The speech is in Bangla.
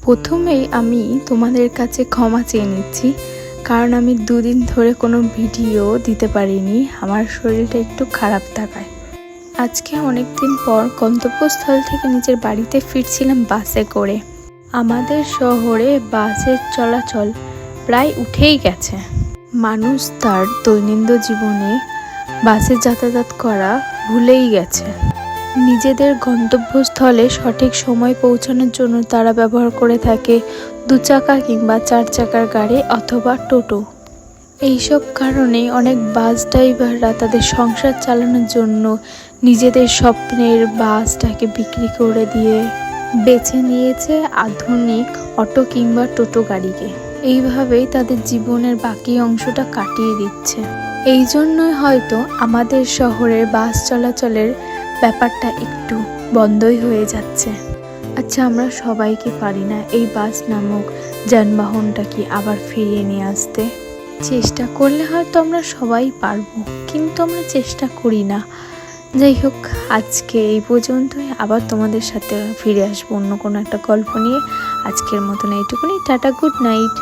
প্রথমেই আমি তোমাদের কাছে ক্ষমা চেয়ে নিচ্ছি, কারণ আমি দুদিন ধরে কোনো ভিডিও দিতে পারিনি। আমার শরীরটা একটু খারাপ থাকায় আজকে অনেক দিন পর গন্তব্যস্থল থেকে নিজের বাড়িতে ফিরছিলাম বাসে করে। আমাদের শহরে বাসের চলাচল প্রায় উঠেই গেছে। মানুষ তার দৈনন্দিন জীবনে বাসে যাতায়াত করা ভুলেই গেছে। নিজেদের গন্তব্যস্থলে সঠিক সময় পৌঁছানোর জন্য তারা ব্যবহার করে থাকে 2 চাকা কিংবা 4 চাকার গাড়ি অথবা টোটো। এইসব কারণে অনেক বাস ড্রাইভাররা তাদের সংসার চালানোর জন্য নিজেদের স্বপ্নের বাসটাকে বিক্রি করে দিয়ে বেছে নিয়েছে আধুনিক অটো কিংবা টোটো গাড়িকে। এইভাবেই তাদের জীবনের বাকি অংশটা কাটিয়ে দিচ্ছে। এই জন্যই হয়তো আমাদের শহরের বাস চলাচলের ব্যাপারটা একটু বন্ধই হয়ে যাচ্ছে। আচ্ছা, আমরা সবাইকে পারি না এই বাস নামক যানবাহনটাকে আবার ফিরিয়ে নিয়ে আসতে? চেষ্টা করলে হয়তো আমরা সবাই পারবো, কিন্তু আমরা চেষ্টা করি না। যাই হোক, আজকে এই পর্যন্তই। আবার তোমাদের সাথে ফিরে আসবো অন্য কোনো একটা গল্প নিয়ে। আজকের মতন এইটুকুনি। Tata, good night.